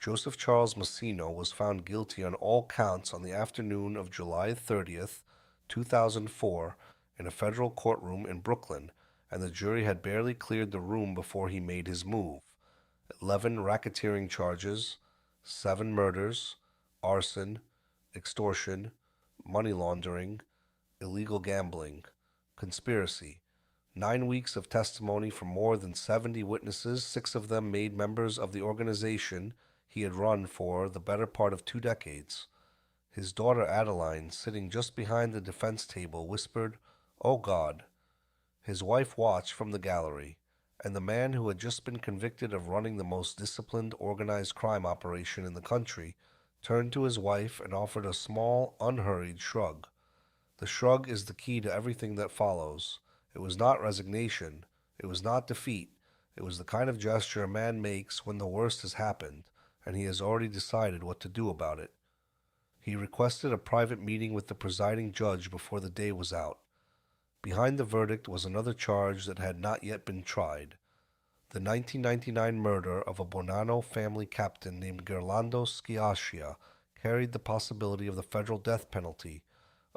Joseph Charles Massino was found guilty on all counts on the afternoon of July 30th, 2004, in a federal courtroom in Brooklyn, and the jury had barely cleared the room before he made his move. 11 racketeering charges, 7 murders, arson, extortion, money laundering, illegal gambling, conspiracy. 9 weeks of testimony from more than 70 witnesses, 6 of them made members of the organization he had run for the better part of 2 decades. His daughter Adeline, sitting just behind the defense table, whispered, "Oh God." His wife watched from the gallery, and the man who had just been convicted of running the most disciplined organized crime operation in the country turned to his wife and offered a small, unhurried shrug. The shrug is the key to everything that follows. It was not resignation. It was not defeat. It was the kind of gesture a man makes when the worst has happened, and he has already decided what to do about it. He requested a private meeting with the presiding judge before the day was out. Behind the verdict was another charge that had not yet been tried: the 1999 murder of a Bonanno family captain named Gerlando Schiaccia carried the possibility of the federal death penalty.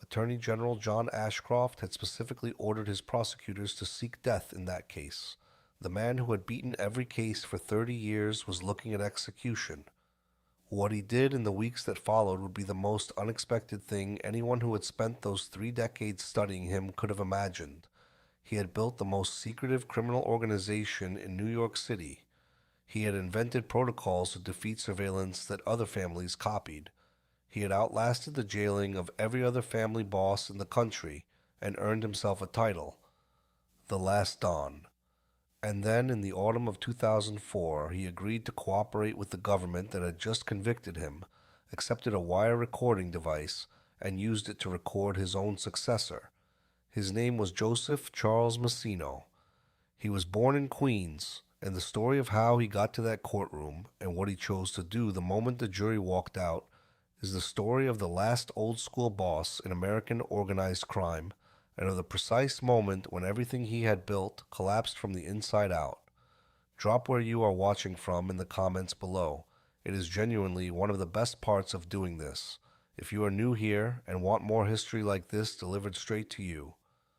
Attorney General John Ashcroft had specifically ordered his prosecutors to seek death in that case. The man who had beaten every case for 30 years was looking at execution. What he did in the weeks that followed would be the most unexpected thing anyone who had spent those 3 decades studying him could have imagined. He had built the most secretive criminal organization in New York City. He had invented protocols to defeat surveillance that other families copied. He had outlasted the jailing of every other family boss in the country and earned himself a title: the Last Don. And then, in the autumn of 2004, he agreed to cooperate with the government that had just convicted him, accepted a wire recording device, and used it to record his own successor. His name was Joseph Charles Massino. He was born in Queens, and the story of how he got to that courtroom and what he chose to do the moment the jury walked out is the story of the last old-school boss in American organized crime, and of the precise moment when everything he had built collapsed from the inside out. Drop where you are watching from in the comments below. It is genuinely one of the best parts of doing this. If you are new here and want more history like this delivered straight to you,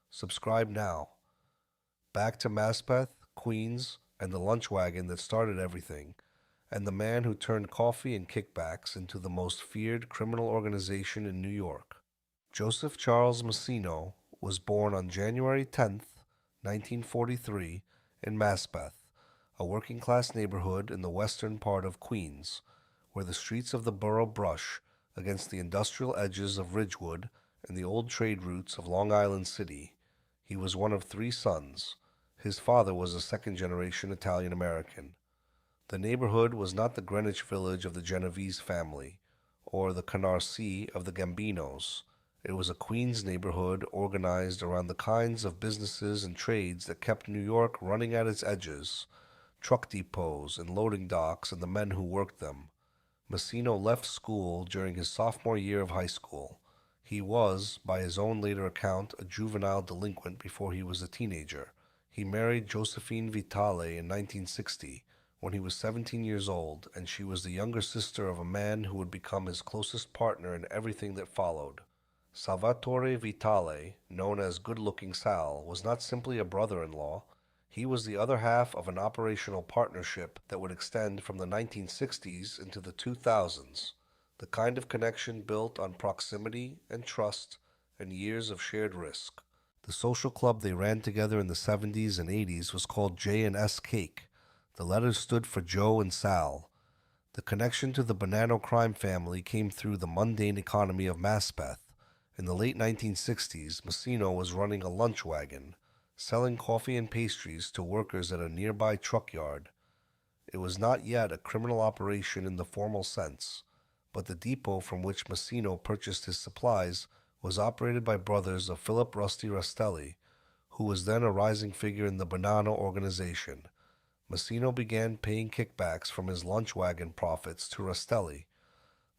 subscribe now. Back to Maspeth, Queens, and the lunch wagon that started everything, and the man who turned coffee and kickbacks into the most feared criminal organization in New York. Joseph Charles Massino was born on January 10th, 1943, in Maspeth, a working-class neighborhood in the western part of Queens, where the streets of the borough brush against the industrial edges of Ridgewood and the old trade routes of Long Island City. He was one of 3 sons. His father was a second-generation Italian-American. The neighborhood was not the Greenwich Village of the Genovese family, or the Canarsie of the Gambinos. It was a Queens neighborhood organized around the kinds of businesses and trades that kept New York running at its edges: truck depots and loading docks and the men who worked them. Massino left school during his sophomore year of high school. He was, by his own later account, a juvenile delinquent before he was a teenager. He married Josephine Vitale in 1960, when he was 17 years old, and she was the younger sister of a man who would become his closest partner in everything that followed. Salvatore Vitale, known as Good-Looking Sal, was not simply a brother-in-law. He was the other half of an operational partnership that would extend from the 1960s into the 2000s, the kind of connection built on proximity and trust and years of shared risk. The social club they ran together in the 70s and 80s was called J&S Cake. The letters stood for Joe and Sal. The connection to the Bonanno crime family came through the mundane economy of Maspeth. In the late 1960s, Massino was running a lunch wagon, selling coffee and pastries to workers at a nearby truck yard. It was not yet a criminal operation in the formal sense, but the depot from which Massino purchased his supplies was operated by brothers of Philip Rusty Rastelli, who was then a rising figure in the Bonanno organization. Massino began paying kickbacks from his lunch wagon profits to Rastelli.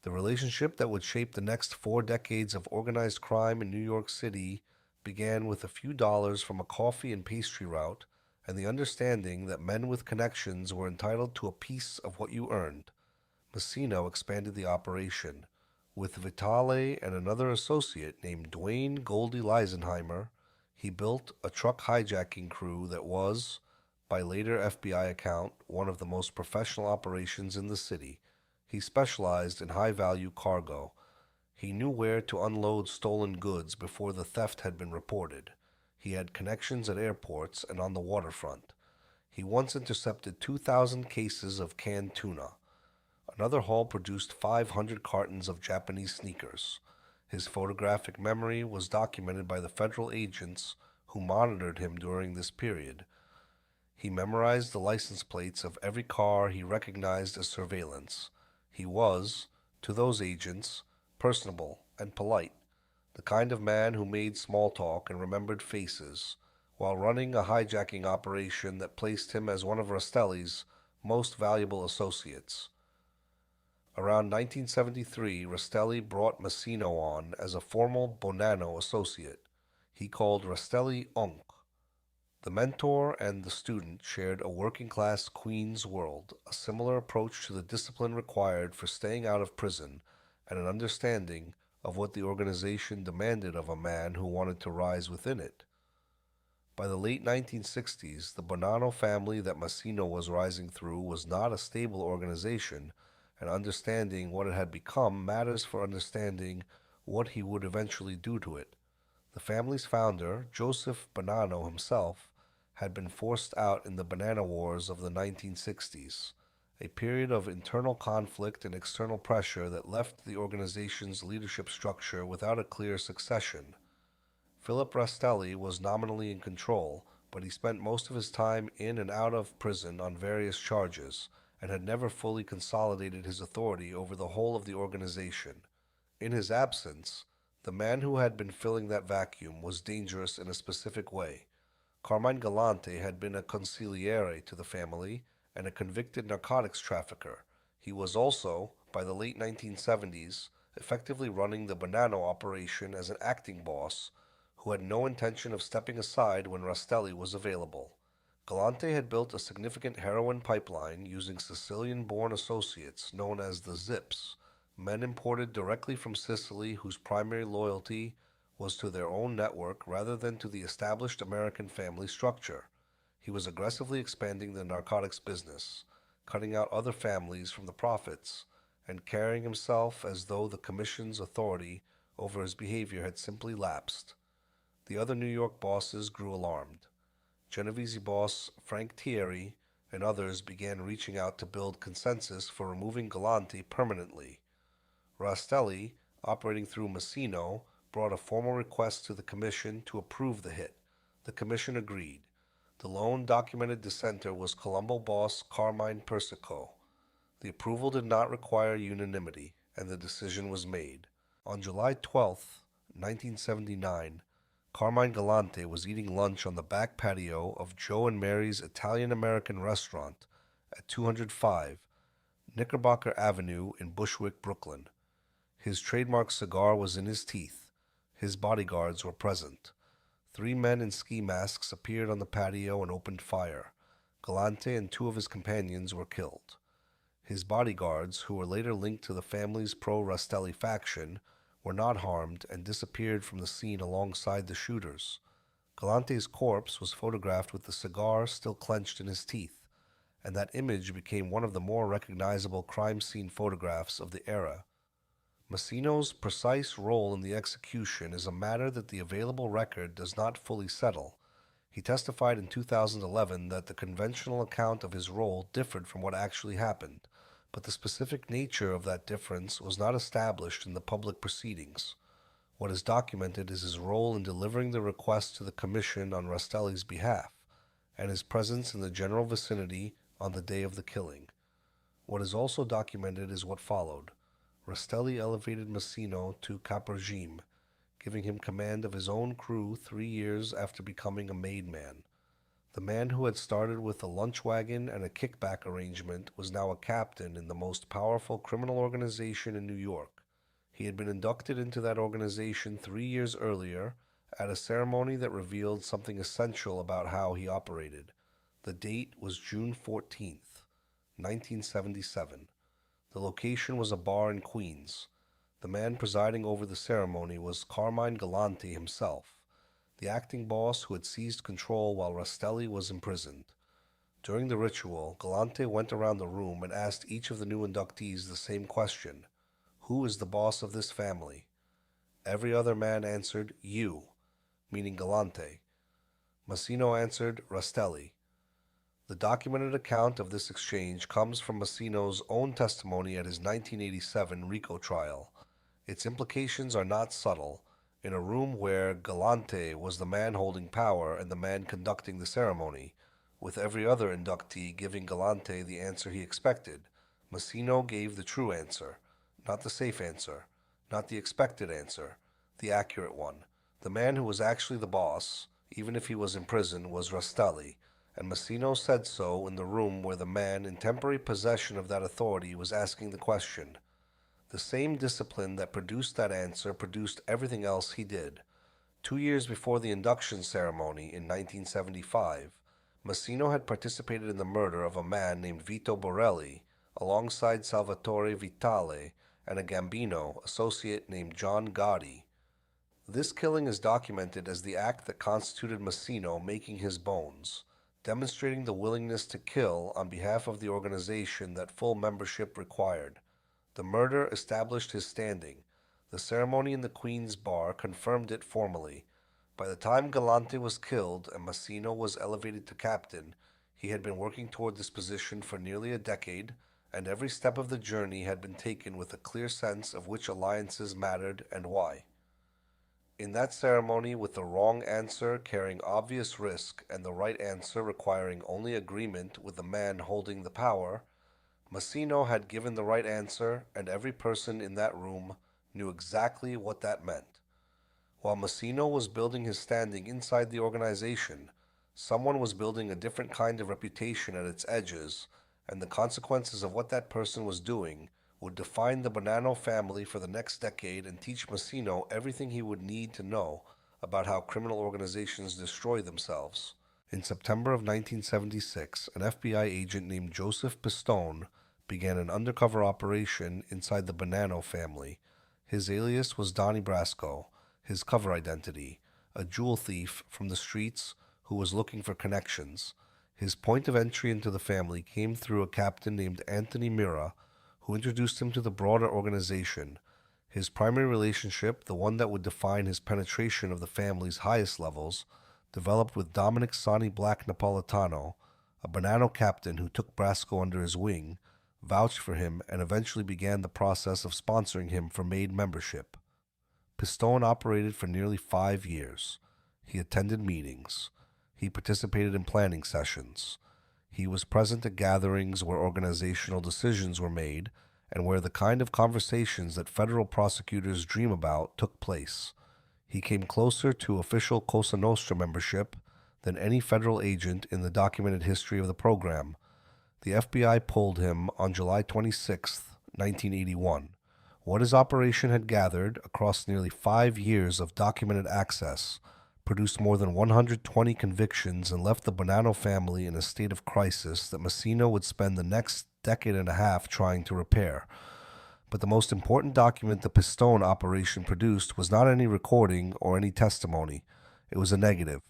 The relationship that would shape the next 4 decades of organized crime in New York City began with a few dollars from a coffee and pastry route and the understanding that men with connections were entitled to a piece of what you earned. Massino expanded the operation. With Vitale and another associate named Dwayne Goldie Leisenheimer, he built a truck hijacking crew that was, by later FBI account, one of the most professional operations in the city. He specialized in high value cargo. He knew where to unload stolen goods before the theft had been reported. He had connections at airports and on the waterfront. He once intercepted 2,000 cases of canned tuna. Another haul produced 500 cartons of Japanese sneakers. His photographic memory was documented by the federal agents who monitored him during this period. He memorized the license plates of every car he recognized as surveillance. He was, to those agents, personable and polite, the kind of man who made small talk and remembered faces, while running a hijacking operation that placed him as one of Rastelli's most valuable associates. Around 1973, Rastelli brought Massino on as a formal Bonanno associate. He called Rastelli Onk. The mentor and the student shared a working-class Queens world, a similar approach to the discipline required for staying out of prison, and an understanding of what the organization demanded of a man who wanted to rise within it. By the late 1960s, the Bonanno family that Massino was rising through was not a stable organization, and understanding what it had become matters for understanding what he would eventually do to it. The family's founder, Joseph Bonanno himself, had been forced out in the Banana Wars of the 1960s, a period of internal conflict and external pressure that left the organization's leadership structure without a clear succession. Philip Rastelli was nominally in control, but he spent most of his time in and out of prison on various charges, and had never fully consolidated his authority over the whole of the organization. In his absence, the man who had been filling that vacuum was dangerous in a specific way. Carmine Galante had been a consigliere to the family and a convicted narcotics trafficker. He was also, by the late 1970s, effectively running the Bonanno operation as an acting boss who had no intention of stepping aside when Rastelli was available. Galante had built a significant heroin pipeline using Sicilian-born associates known as the Zips, men imported directly from Sicily whose primary loyalty was to their own network rather than to the established American family structure. He was aggressively expanding the narcotics business, cutting out other families from the profits, and carrying himself as though the Commission's authority over his behavior had simply lapsed. The other New York bosses grew alarmed. Genovese boss Frank Thierry and others began reaching out to build consensus for removing Galante permanently. Rastelli, operating through Massino, brought a formal request to the Commission to approve the hit. The Commission agreed. The lone documented dissenter was Colombo boss Carmine Persico. The approval did not require unanimity, and the decision was made. On July 12, 1979, Carmine Galante was eating lunch on the back patio of Joe and Mary's Italian-American restaurant at 205 Knickerbocker Avenue in Bushwick, Brooklyn. His trademark cigar was in his teeth. His bodyguards were present. 3 men in ski masks appeared on the patio and opened fire. Galante and 2 of his companions were killed. His bodyguards, who were later linked to the family's pro-Rastelli faction, were not harmed and disappeared from the scene alongside the shooters. Galante's corpse was photographed with the cigar still clenched in his teeth, and that image became one of the more recognizable crime scene photographs of the era. Massino's precise role in the execution is a matter that the available record does not fully settle. He testified in 2011 that the conventional account of his role differed from what actually happened, but the specific nature of that difference was not established in the public proceedings. What is documented is his role in delivering the request to the Commission on Rastelli's behalf, and his presence in the general vicinity on the day of the killing. What is also documented is what followed. Rastelli elevated Massino to caporegime, giving him command of his own crew 3 years after becoming a made man. The man who had started with a lunch wagon and a kickback arrangement was now a captain in the most powerful criminal organization in New York. He had been inducted into that organization 3 years earlier at a ceremony that revealed something essential about how he operated. The date was June 14th, 1977. The location was a bar in Queens. The man presiding over the ceremony was Carmine Galante himself, the acting boss who had seized control while Rastelli was imprisoned. During the ritual, Galante went around the room and asked each of the new inductees the same question: who is the boss of this family? Every other man answered, you, meaning Galante. Massino answered, Rastelli. The documented account of this exchange comes from Massino's own testimony at his 1987 RICO trial. Its implications are not subtle. In a room where Galante was the man holding power and the man conducting the ceremony, with every other inductee giving Galante the answer he expected, Massino gave the true answer, not the safe answer, not the expected answer, the accurate one. The man who was actually the boss, even if he was in prison, was Rastelli, and Massino said so in the room where the man in temporary possession of that authority was asking the question. The same discipline that produced that answer produced everything else he did. 2 years before the induction ceremony in 1975, Massino had participated in the murder of a man named Vito Borelli, alongside Salvatore Vitale and a Gambino associate named John Gotti. This killing is documented as the act that constituted Massino making his bones, demonstrating the willingness to kill on behalf of the organization that full membership required. The murder established his standing. The ceremony in the Queen's Bar confirmed it formally. By the time Galante was killed and Massino was elevated to captain, he had been working toward this position for nearly a decade, and every step of the journey had been taken with a clear sense of which alliances mattered and why. In that ceremony, with the wrong answer carrying obvious risk and the right answer requiring only agreement with the man holding the power, Massino had given the right answer, and every person in that room knew exactly what that meant. While Massino was building his standing inside the organization, someone was building a different kind of reputation at its edges, and the consequences of what that person was doing would define the Bonanno family for the next decade and teach Massino everything he would need to know about how criminal organizations destroy themselves. In September of 1976, an FBI agent named Joseph Pistone began an undercover operation inside the Bonanno family. His alias was Donnie Brasco, his cover identity, a jewel thief from the streets who was looking for connections. His point of entry into the family came through a captain named Anthony Mira, who introduced him to the broader organization. His primary relationship, the one that would define his penetration of the family's highest levels, developed with Dominic Sonny Black Napolitano, a Bonanno captain who took Brasco under his wing, vouched for him, and eventually began the process of sponsoring him for MAID membership. Pistone operated for nearly 5 years. He attended meetings. He participated in planning sessions. He was present at gatherings where organizational decisions were made and where the kind of conversations that federal prosecutors dream about took place. He came closer to official Cosa Nostra membership than any federal agent in the documented history of the program. The FBI pulled him on July 26, 1981. What his operation had gathered across nearly 5 years of documented access produced more than 120 convictions and left the Bonanno family in a state of crisis that Massino would spend the next decade and a half trying to repair. But the most important document the Pistone operation produced was not any recording or any testimony. It was a negative.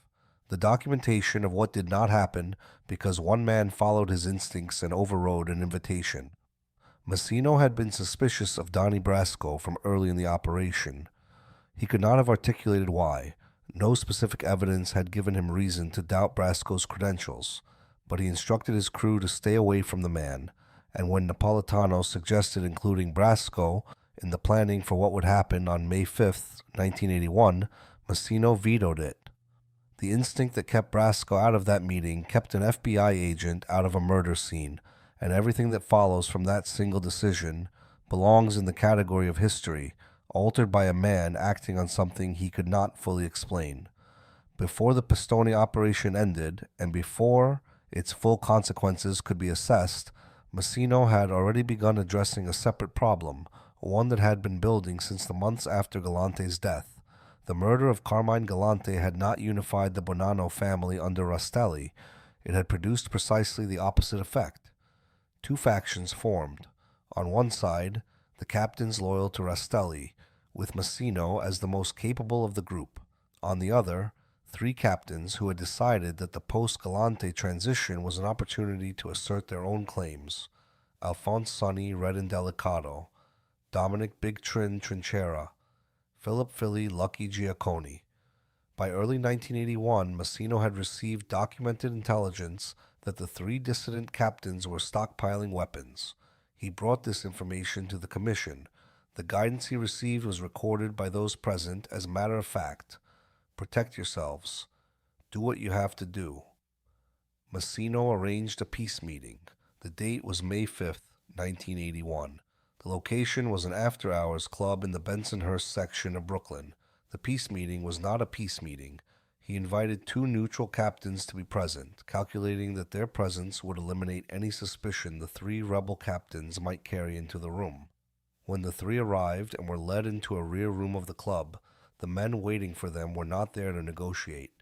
The documentation of what did not happen because one man followed his instincts and overrode an invitation. Massino had been suspicious of Donnie Brasco from early in the operation. He could not have articulated why. No specific evidence had given him reason to doubt Brasco's credentials, but he instructed his crew to stay away from the man, and when Napolitano suggested including Brasco in the planning for what would happen on May 5, 1981, Massino vetoed it. The instinct that kept Brasco out of that meeting kept an FBI agent out of a murder scene, and everything that follows from that single decision belongs in the category of history, altered by a man acting on something he could not fully explain. Before the Pistone operation ended, and before its full consequences could be assessed, Massino had already begun addressing a separate problem, one that had been building since the months after Galante's death. The murder of Carmine Galante had not unified the Bonanno family under Rastelli. It had produced precisely the opposite effect. Two factions formed. On one side, the captains loyal to Rastelli, with Massino as the most capable of the group. On the other, three captains who had decided that the post-Galante transition was an opportunity to assert their own claims. Alphonse Sonny Red and Delicato, Dominic Big Trin Trinchera, Philip Philly Lucky Giacconi. By early 1981, Massino had received documented intelligence that the three dissident captains were stockpiling weapons. He brought this information to the commission. The guidance he received was recorded by those present as a matter of fact. Protect yourselves. Do what you have to do. Massino arranged a peace meeting. The date was May 5th, 1981. The location was an after-hours club in the Bensonhurst section of Brooklyn. The peace meeting was not a peace meeting. He invited two neutral captains to be present, calculating that their presence would eliminate any suspicion the three rebel captains might carry into the room. When the three arrived and were led into a rear room of the club, the men waiting for them were not there to negotiate.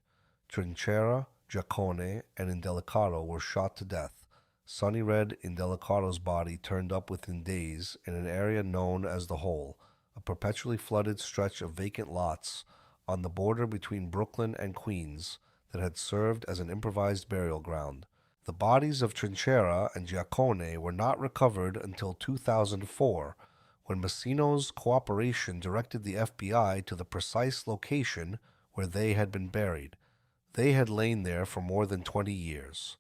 Trinchera, Giaccone, and Indelicato were shot to death. Sonny Red Indelicato's body turned up within days in an area known as the Hole, a perpetually flooded stretch of vacant lots on the border between Brooklyn and Queens that had served as an improvised burial ground. The bodies of Trinchera and Giaccone were not recovered until 2004, when Massino's cooperation directed the FBI to the precise location where they had been buried. They had lain there for more than 20 years.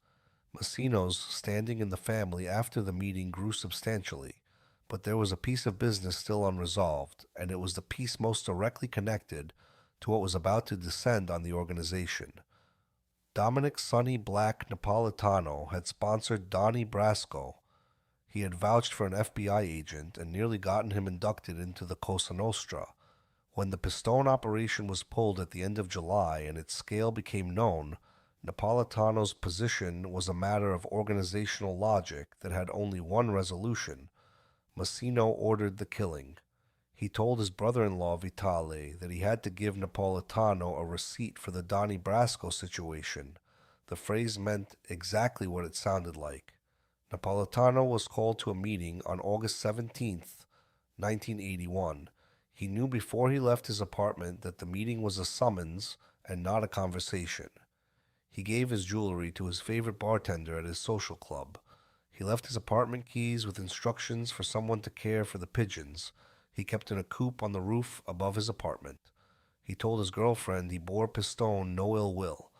Massino's standing in the family after the meeting grew substantially, but there was a piece of business still unresolved, and it was the piece most directly connected to what was about to descend on the organization. Dominic Sonny Black Napolitano had sponsored Donnie Brasco. He had vouched for an FBI agent and nearly gotten him inducted into the Cosa Nostra. When the Pistone operation was pulled at the end of July and its scale became known, Napolitano's position was a matter of organizational logic that had only one resolution. Massino ordered the killing. He told his brother-in-law Vitale that he had to give Napolitano a receipt for the Donnie Brasco situation. The phrase meant exactly what it sounded like. Napolitano was called to a meeting on August 17th, 1981. He knew before he left his apartment that the meeting was a summons and not a conversation. He gave his jewelry to his favorite bartender at his social club. He left his apartment keys with instructions for someone to care for the pigeons he kept in a coop on the roof above his apartment. He told his girlfriend he bore Pistone no ill will.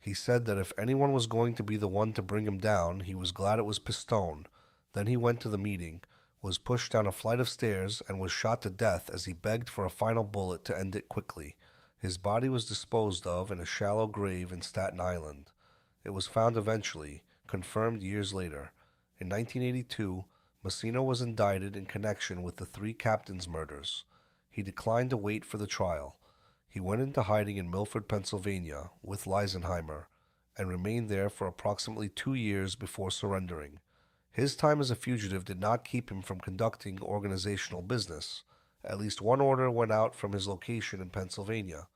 He said that if anyone was going to be the one to bring him down, he was glad it was Pistone. Then he went to the meeting, was pushed down a flight of stairs, and was shot to death as he begged for a final bullet to end it quickly. His body was disposed of in a shallow grave in Staten Island. It was found eventually, confirmed years later. In 1982, Massino was indicted in connection with the three captains' murders. He declined to wait for the trial. He went into hiding in Milford, Pennsylvania, with Leisenheimer, and remained there for approximately 2 years before surrendering. His time as a fugitive did not keep him from conducting organizational business. At least one order went out from his location in Pennsylvania.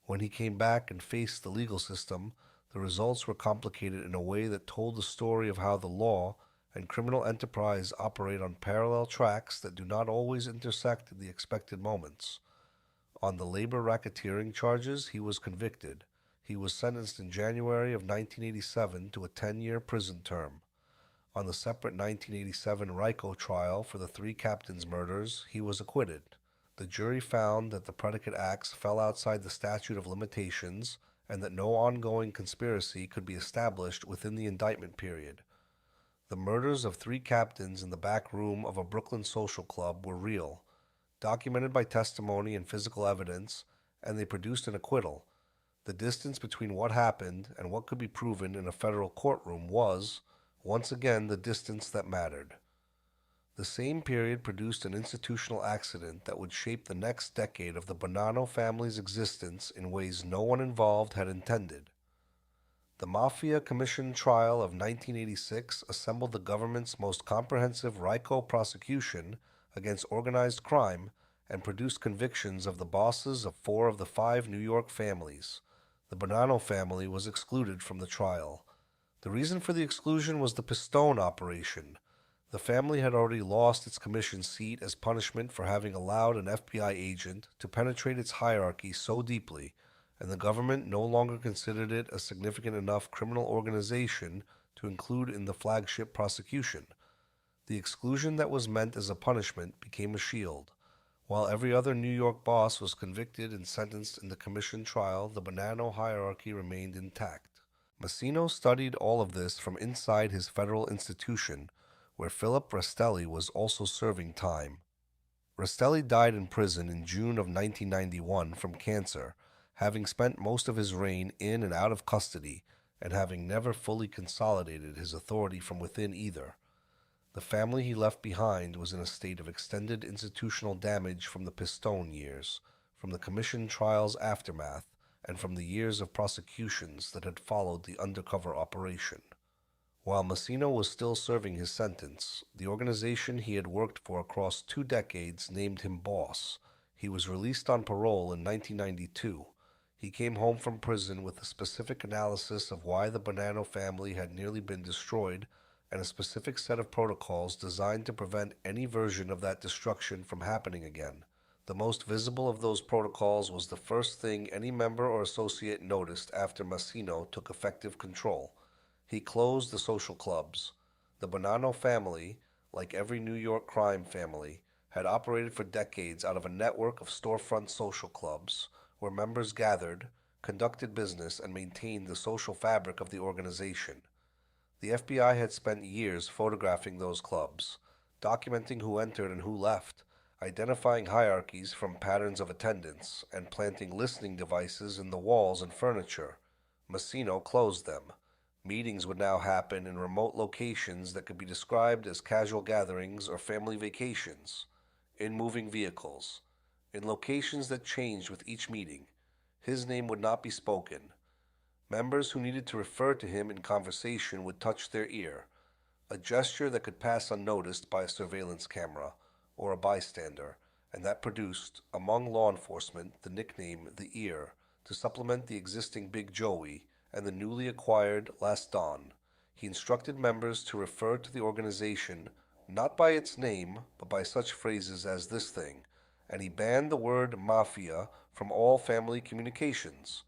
When he came back and faced the legal system, the results were complicated in a way that told the story of how the law and criminal enterprise operate on parallel tracks that do not always intersect at the expected moments. On the labor racketeering charges, he was convicted. He was sentenced in January of 1987 to a 10-year prison term. On the separate 1987 RICO trial for the three captains' murders, he was acquitted. The jury found that the predicate acts fell outside the statute of limitations and that no ongoing conspiracy could be established within the indictment period. The murders of three captains in the back room of a Brooklyn social club were real, documented by testimony and physical evidence, and they produced an acquittal. The distance between what happened and what could be proven in a federal courtroom was, once again, the distance that mattered. The same period produced an institutional accident that would shape the next decade of the Bonanno family's existence in ways no one involved had intended. The Mafia Commission trial of 1986 assembled the government's most comprehensive RICO prosecution against organized crime and produced convictions of the bosses of 4 of the 5 New York families. The Bonanno family was excluded from the trial. The reason for the exclusion was the Pistone operation. The family had already lost its commission seat as punishment for having allowed an FBI agent to penetrate its hierarchy so deeply, and the government no longer considered it a significant enough criminal organization to include in the flagship prosecution. The exclusion that was meant as a punishment became a shield. While every other New York boss was convicted and sentenced in the commission trial, the Bonanno hierarchy remained intact. Massino studied all of this from inside his federal institution, where Philip Rastelli was also serving time. Rastelli died in prison in June of 1991 from cancer, having spent most of his reign in and out of custody, and having never fully consolidated his authority from within either. The family he left behind was in a state of extended institutional damage from the Pistone years, from the commission trial's aftermath, and from the years of prosecutions that had followed the undercover operation. While Massino was still serving his sentence, the organization he had worked for across 2 decades named him boss. He was released on parole in 1992. He came home from prison with a specific analysis of why the Bonanno family had nearly been destroyed and a specific set of protocols designed to prevent any version of that destruction from happening again. The most visible of those protocols was the first thing any member or associate noticed after Massino took effective control. He closed the social clubs. The Bonanno family, like every New York crime family, had operated for decades out of a network of storefront social clubs where members gathered, conducted business, and maintained the social fabric of the organization. The FBI had spent years photographing those clubs, documenting who entered and who left, identifying hierarchies from patterns of attendance, and planting listening devices in the walls and furniture. Massino closed them. Meetings would now happen in remote locations that could be described as casual gatherings or family vacations, in moving vehicles, in locations that changed with each meeting. His name would not be spoken. Members who needed to refer to him in conversation would touch their ear, a gesture that could pass unnoticed by a surveillance camera or a bystander, and that produced, among law enforcement, the nickname the Ear, to supplement the existing Big Joey and the newly acquired Last Don. He instructed members to refer to the organization not by its name, but by such phrases as this thing, and he banned the word mafia from all family communications.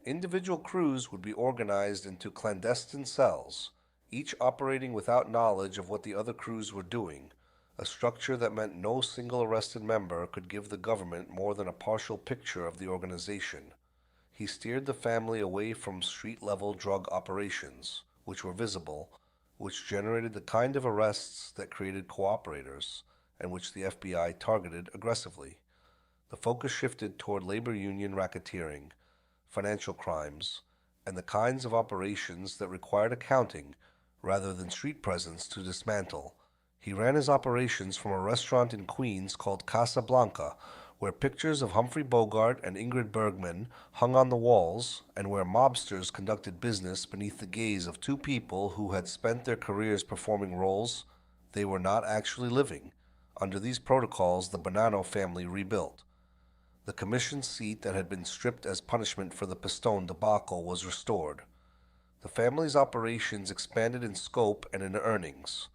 Individual crews would be organized into clandestine cells, each operating without knowledge of what the other crews were doing, a structure that meant no single arrested member could give the government more than a partial picture of the organization. He steered the family away from street-level drug operations, which were visible, which generated the kind of arrests that created cooperators, and which the FBI targeted aggressively. The focus shifted toward labor union racketeering, financial crimes, and the kinds of operations that required accounting rather than street presence to dismantle. He ran his operations from a restaurant in Queens called Casa Blanca, where pictures of Humphrey Bogart and Ingrid Bergman hung on the walls, and where mobsters conducted business beneath the gaze of 2 people who had spent their careers performing roles they were not actually living. Under these protocols, the Bonanno family rebuilt. The commission seat that had been stripped as punishment for the Pistone debacle was restored. The family's operations expanded in scope and in earnings.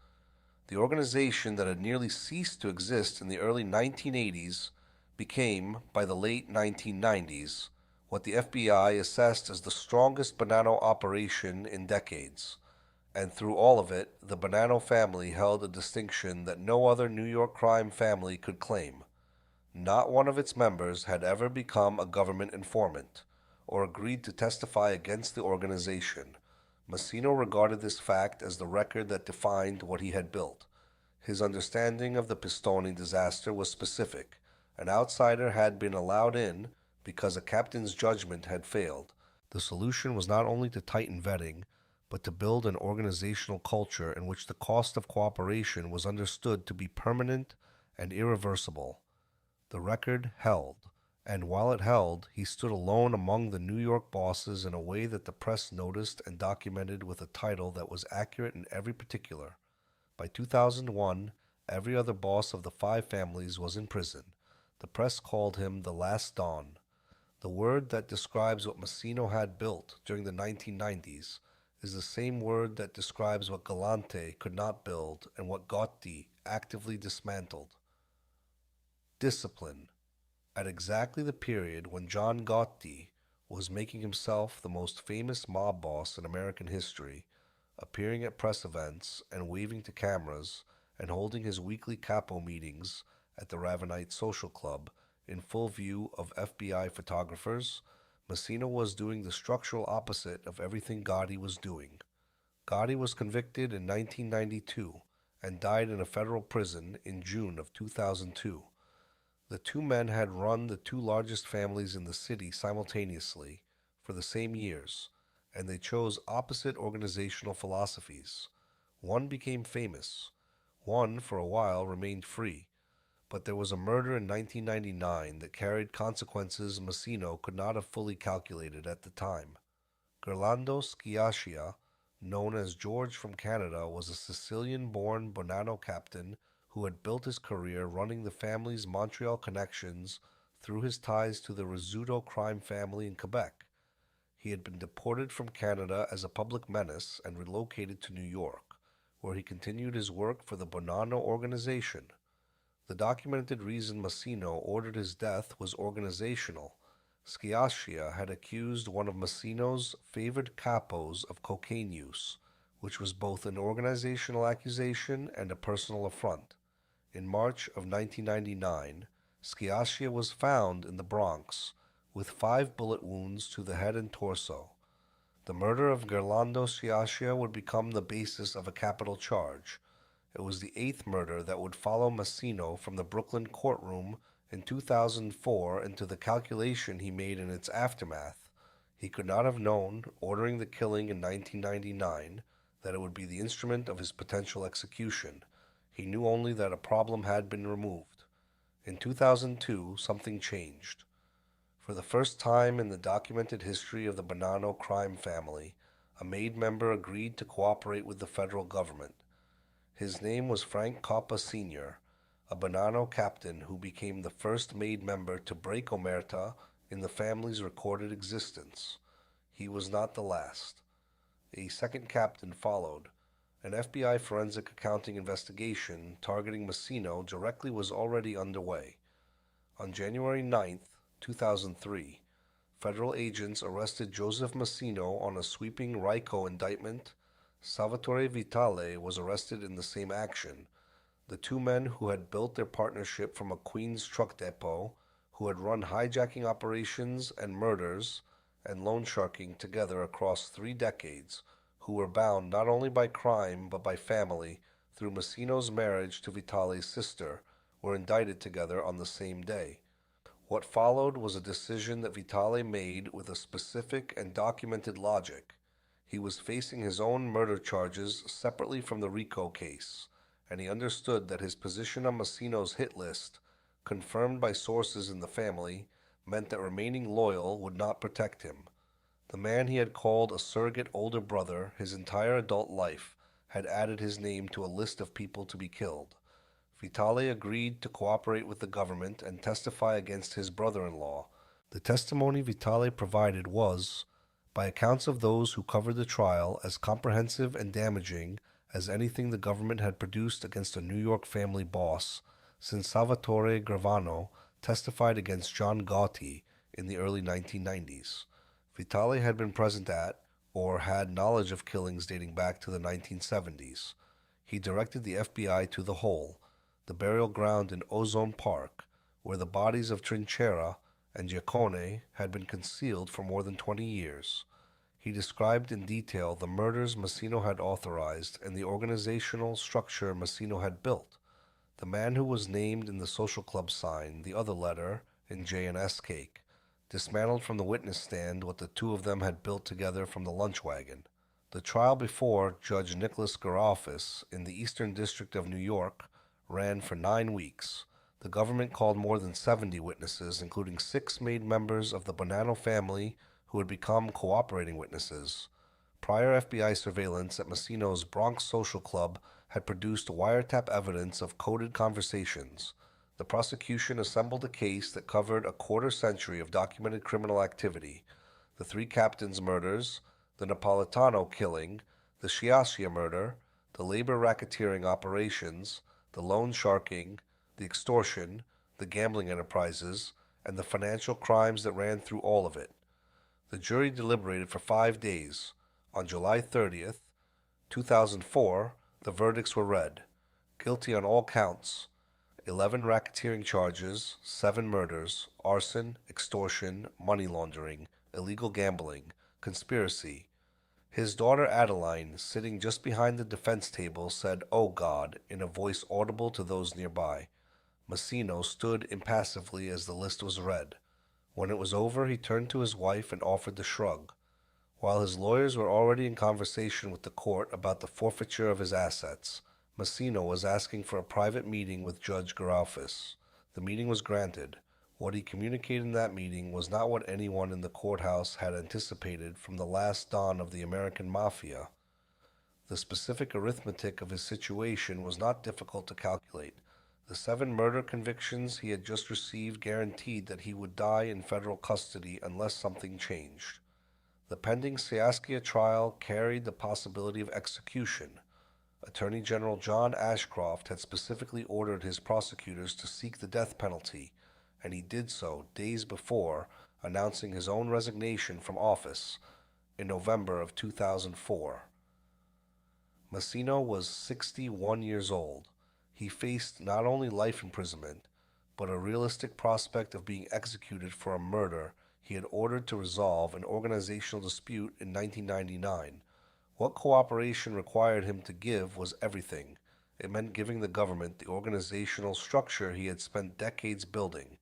The organization that had nearly ceased to exist in the early 1980s became, by the late 1990s, what the FBI assessed as the strongest Bonanno operation in decades. And through all of it, the Bonanno family held a distinction that no other New York crime family could claim. Not one of its members had ever become a government informant or agreed to testify against the organization. Massino regarded this fact as the record that defined what he had built. His understanding of the Pistone disaster was specific. An outsider had been allowed in because a captain's judgment had failed. The solution was not only to tighten vetting, but to build an organizational culture in which the cost of cooperation was understood to be permanent and irreversible. The record held, and while it held, he stood alone among the New York bosses in a way that the press noticed and documented with a title that was accurate in every particular. By 2001, every other boss of the 5 families was in prison. The press called him the Last Don. The word that describes what Massino had built during the 1990s is the same word that describes what Galante could not build and what Gotti actively dismantled. Discipline. At exactly the period when John Gotti was making himself the most famous mob boss in American history, appearing at press events and waving to cameras and holding his weekly capo meetings at the Ravenite Social Club in full view of FBI photographers, Massino was doing the structural opposite of everything Gotti was doing. Gotti was convicted in 1992 and died in a federal prison in June of 2002. The two men had run the two largest families in the city simultaneously for the same years, and they chose opposite organizational philosophies. One became famous. One, for a while, remained free. But there was a murder in 1999 that carried consequences Massino could not have fully calculated at the time. Gerlando Schiaccia, known as George from Canada, was a Sicilian-born Bonanno captain who had built his career running the family's Montreal connections through his ties to the Rizzuto crime family in Quebec. He had been deported from Canada as a public menace and relocated to New York, where he continued his work for the Bonanno organization. The documented reason Massino ordered his death was organizational. Schiaccia had accused one of Massino's favored capos of cocaine use, which was both an organizational accusation and a personal affront. In March of 1999, Schiaccia was found in the Bronx with 5 bullet wounds to the head and torso. The murder of Gerlando Schiaccia would become the basis of a capital charge. It was the 8th murder that would follow Massino from the Brooklyn courtroom in 2004 into the calculation he made in its aftermath. He could not have known, ordering the killing in 1999, that it would be the instrument of his potential execution. He knew only that a problem had been removed. In 2002, something changed. For the first time in the documented history of the Bonanno crime family, a made member agreed to cooperate with the federal government. His name was Frank Coppa Sr., a Bonanno captain who became the first made member to break omerta in the family's recorded existence. He was not the last. A second captain followed. An FBI forensic accounting investigation targeting Massino directly was already underway. On January 9th, 2003, federal agents arrested Joseph Massino on a sweeping RICO indictment. Salvatore Vitale was arrested in the same action. The two men who had built their partnership from a Queens truck depot, who had run hijacking operations and murders and loan sharking together across 3 decades, who were bound not only by crime but by family through Massino's marriage to Vitale's sister, were indicted together on the same day. What followed was a decision that Vitale made with a specific and documented logic. He was facing his own murder charges separately from the RICO case, and he understood that his position on Massino's hit list, confirmed by sources in the family, meant that remaining loyal would not protect him. The man he had called a surrogate older brother his entire adult life had added his name to a list of people to be killed. Vitale agreed to cooperate with the government and testify against his brother-in-law. The testimony Vitale provided was, by accounts of those who covered the trial, as comprehensive and damaging as anything the government had produced against a New York family boss since Salvatore Gravano testified against John Gotti in the early 1990s. Vitale had been present at, or had knowledge of killings dating back to the 1970s. He directed the FBI to the hole, the burial ground in Ozone Park, where the bodies of Trinchera and Giacone had been concealed for more than 20 years. He described in detail the murders Massino had authorized and the organizational structure Massino had built. The man who was named in the social club sign, the other letter, in J&S cake, dismantled from the witness stand what the two of them had built together from the lunch wagon. The trial before Judge Nicholas Garofis in the Eastern District of New York ran for 9 weeks. The government called more than 70 witnesses, including 6 made members of the Bonanno family who had become cooperating witnesses. Prior FBI surveillance at Massino's Bronx Social Club had produced wiretap evidence of coded conversations. The prosecution assembled a case that covered a quarter century of documented criminal activity, the 3 captains' murders, the Napolitano killing, the Sciascia murder, the labor racketeering operations, the loan sharking, the extortion, the gambling enterprises, and the financial crimes that ran through all of it. The jury deliberated for 5 days. On July 30th, 2004, the verdicts were read. Guilty on all counts. 11 racketeering charges, 7 murders, arson, extortion, money laundering, illegal gambling, conspiracy. His daughter Adeline, sitting just behind the defense table, said, "Oh God," in a voice audible to those nearby. Massino stood impassively as the list was read. When it was over, he turned to his wife and offered the shrug. While his lawyers were already in conversation with the court about the forfeiture of his assets, Massino was asking for a private meeting with Judge Garofis. The meeting was granted. What he communicated in that meeting was not what anyone in the courthouse had anticipated from the last dawn of the American Mafia. The specific arithmetic of his situation was not difficult to calculate. The 7 murder convictions he had just received guaranteed that he would die in federal custody unless something changed. The pending Sciascia trial carried the possibility of execution. Attorney General John Ashcroft had specifically ordered his prosecutors to seek the death penalty, and he did so days before, announcing his own resignation from office in November of 2004. Massino was 61 years old. He faced not only life imprisonment, but a realistic prospect of being executed for a murder he had ordered to resolve an organizational dispute in 1999. What cooperation required him to give was everything. It meant giving the government the organizational structure he had spent decades building.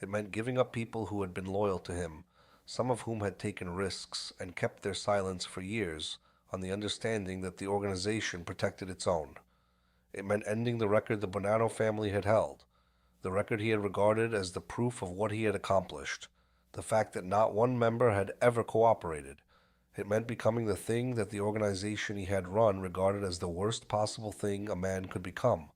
It meant giving up people who had been loyal to him, some of whom had taken risks and kept their silence for years, on the understanding that the organization protected its own. It meant ending the record the Bonanno family had held, the record he had regarded as the proof of what he had accomplished, the fact that not one member had ever cooperated. It meant becoming the thing that the organization he had run regarded as the worst possible thing a man could become.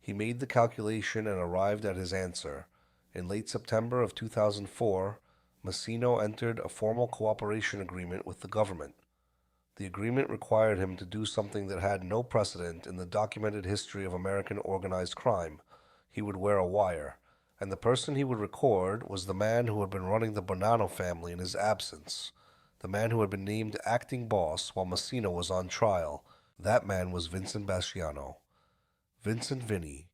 He made the calculation and arrived at his answer. In late September of 2004, Massino entered a formal cooperation agreement with the government. The agreement required him to do something that had no precedent in the documented history of American organized crime. He would wear a wire, and the person he would record was the man who had been running the Bonanno family in his absence, the man who had been named acting boss while Massino was on trial. That man was Vincent Basciano. Vincent Vinny,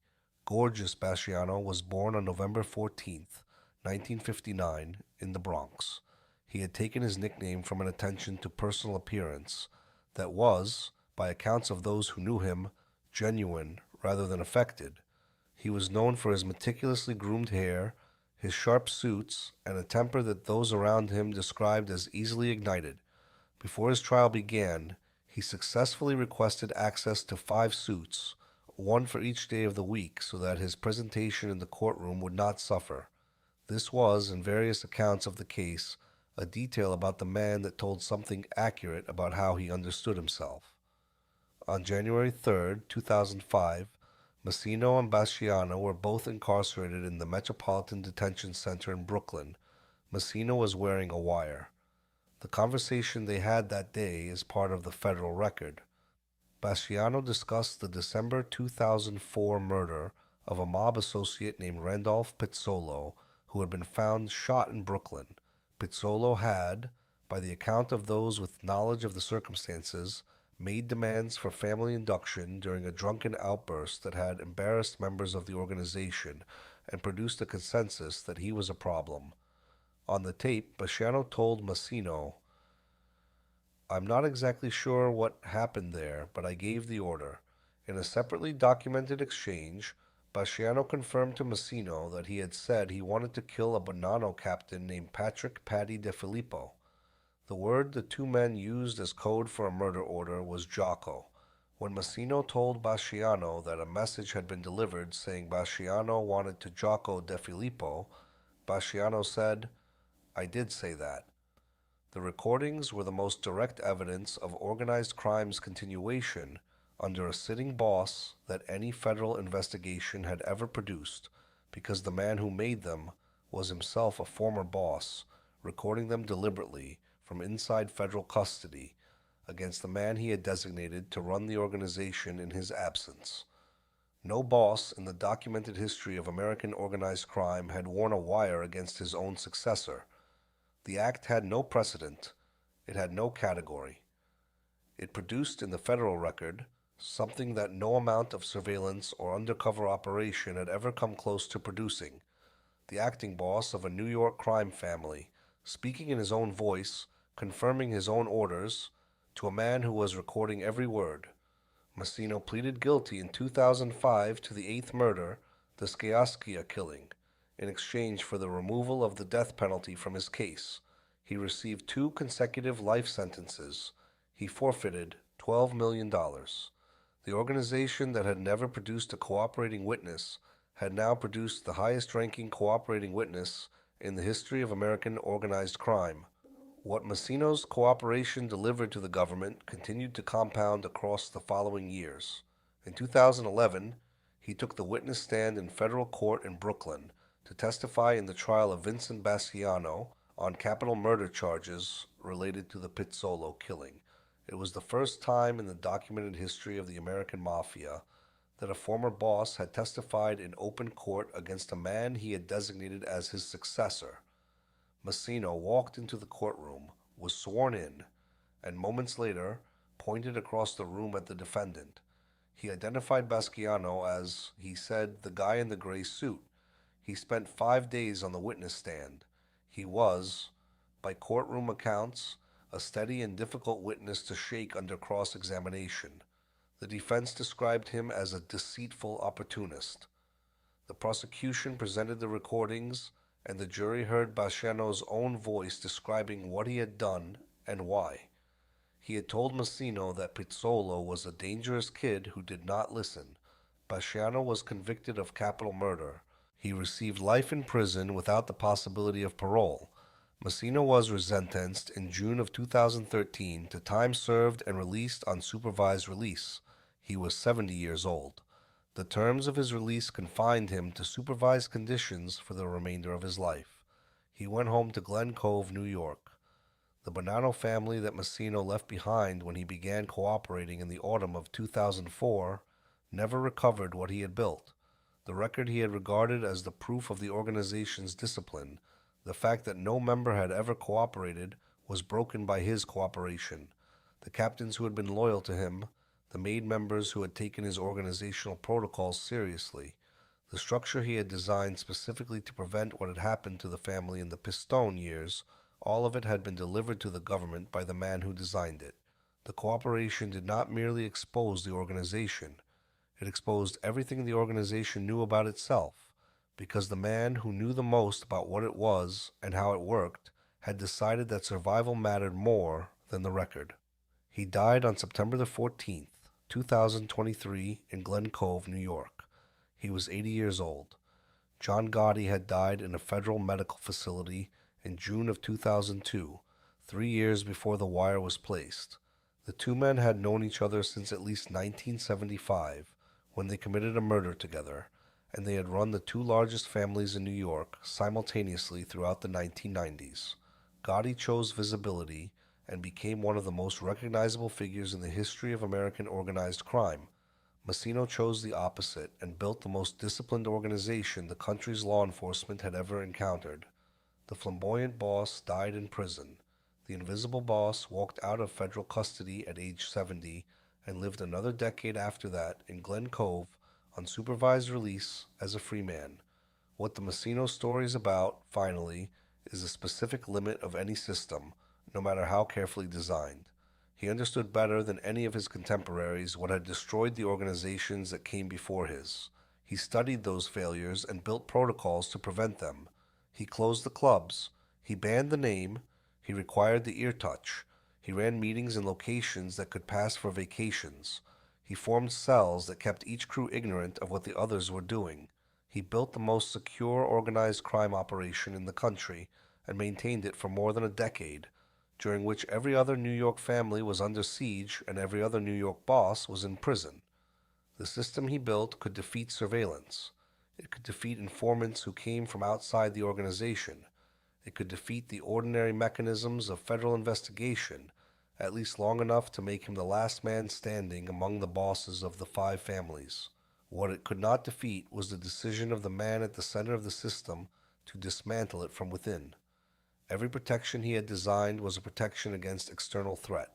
gorgeous Basciano, was born on November 14th, 1959, in the Bronx. He had taken his nickname from an attention to personal appearance that was, by accounts of those who knew him, genuine rather than affected. He was known for his meticulously groomed hair, his sharp suits, and a temper that those around him described as easily ignited. Before his trial began, he successfully requested access to 5 suits, one for each day of the week, so that his presentation in the courtroom would not suffer. This was, in various accounts of the case, a detail about the man that told something accurate about how he understood himself. On January 3rd, 2005, Massino and Basciano were both incarcerated in the Metropolitan Detention Center in Brooklyn. Massino was wearing a wire. The conversation they had that day is part of the federal record. Basciano discussed the December 2004 murder of a mob associate named Randolph Pizzolo, who had been found shot in Brooklyn. Pizzolo had, by the account of those with knowledge of the circumstances, made demands for family induction during a drunken outburst that had embarrassed members of the organization and produced a consensus that he was a problem. On the tape, Basciano told Massino, "I'm not exactly sure what happened there, but I gave the order." In a separately documented exchange, Basciano confirmed to Massino that he had said he wanted to kill a Bonanno captain named Patrick Paddy DeFilippo. The word the two men used as code for a murder order was Jocko. When Massino told Basciano that a message had been delivered saying Basciano wanted to Jocko DeFilippo, Basciano said, "I did say that." The recordings were the most direct evidence of organized crime's continuation under a sitting boss that any federal investigation had ever produced, because the man who made them was himself a former boss, recording them deliberately from inside federal custody against the man he had designated to run the organization in his absence. No boss in the documented history of American organized crime had worn a wire against his own successor. The act had no precedent. It had no category. It produced in the federal record something that no amount of surveillance or undercover operation had ever come close to producing. The acting boss of a New York crime family, speaking in his own voice, confirming his own orders, to a man who was recording every word. Massino pleaded guilty in 2005 to the eighth murder, the Sciascia killing, in exchange for the removal of the death penalty from his case. He received 2 consecutive life sentences. He forfeited $12 million. The organization that had never produced a cooperating witness had now produced the highest-ranking cooperating witness in the history of American organized crime. What Massino's cooperation delivered to the government continued to compound across the following years. In 2011, he took the witness stand in federal court in Brooklyn to testify in the trial of Vincent Basciano on capital murder charges related to the Pizzolo killing. It was the first time in the documented history of the American Mafia that a former boss had testified in open court against a man he had designated as his successor. Massino walked into the courtroom, was sworn in, and moments later pointed across the room at the defendant. He identified Basciano as, he said, the guy in the gray suit. He spent 5 days on the witness stand. He was, by courtroom accounts, a steady and difficult witness to shake under cross-examination. The defense described him as a deceitful opportunist. The prosecution presented the recordings, and the jury heard Basciano's own voice describing what he had done and why. He had told Massino that Pizzolo was a dangerous kid who did not listen. Basciano was convicted of capital murder. He received life in prison without the possibility of parole. Massino was resentenced in June of 2013 to time served and released on supervised release. He was 70 years old. The terms of his release confined him to supervised conditions for the remainder of his life. He went home to Glen Cove, New York. The Bonanno family that Massino left behind when he began cooperating in the autumn of 2004 never recovered what he had built. The record he had regarded as the proof of the organization's discipline, the fact that no member had ever cooperated, was broken by his cooperation. The captains who had been loyal to him, the made members who had taken his organizational protocols seriously, the structure he had designed specifically to prevent what had happened to the family in the Pistone years, all of it had been delivered to the government by the man who designed it. The cooperation did not merely expose the organization. It exposed everything the organization knew about itself, because the man who knew the most about what it was and how it worked had decided that survival mattered more than the record. He died on September the 14th, 2023 in Glen Cove, New York. He was 80 years old. John Gotti had died in a federal medical facility in June of 2002, 3 years before the wire was placed. The two men had known each other since at least 1975, when they committed a murder together, and they had run the 2 largest families in New York simultaneously throughout the 1990s. Gotti chose visibility and became one of the most recognizable figures in the history of American organized crime. Massino chose the opposite and built the most disciplined organization the country's law enforcement had ever encountered. The flamboyant boss died in prison. The invisible boss walked out of federal custody at age 70 and lived another decade after that in Glen Cove on supervised release as a free man. What the Massino story is about, finally, is the specific limit of any system, no matter how carefully designed. He understood better than any of his contemporaries what had destroyed the organizations that came before his. He studied those failures and built protocols to prevent them. He closed the clubs. He banned the name. He required the ear touch. He ran meetings in locations that could pass for vacations. He formed cells that kept each crew ignorant of what the others were doing. He built the most secure organized crime operation in the country and maintained it for more than a decade, during which every other New York family was under siege and every other New York boss was in prison. The system he built could defeat surveillance. It could defeat informants who came from outside the organization. It could defeat the ordinary mechanisms of federal investigation, at least long enough to make him the last man standing among the bosses of the five families. What it could not defeat was the decision of the man at the center of the system to dismantle it from within. Every protection he had designed was a protection against external threat.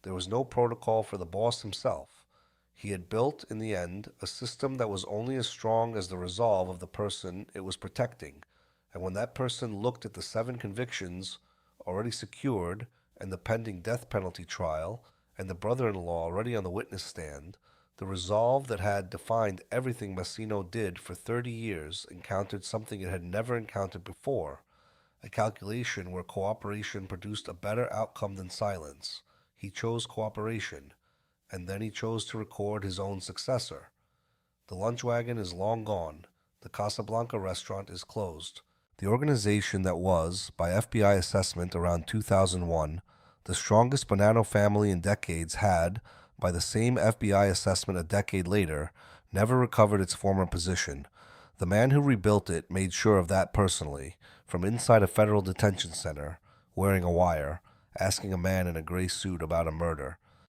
There was no protocol for the boss himself. He had built, in the end, a system that was only as strong as the resolve of the person it was protecting, and when that person looked at the 7 convictions already secured, and the pending death penalty trial, and the brother-in-law already on the witness stand, the resolve that had defined everything Massino did for 30 years encountered something it had never encountered before, a calculation where cooperation produced a better outcome than silence. He chose cooperation, and then he chose to record his own successor. The lunch wagon is long gone. The Casablanca restaurant is closed. The organization that was, by FBI assessment around 2001, the strongest Bonanno family in decades had, by the same FBI assessment a decade later, never recovered its former position. The man who rebuilt it made sure of that personally, from inside a federal detention center, wearing a wire, asking a man in a gray suit about a murder.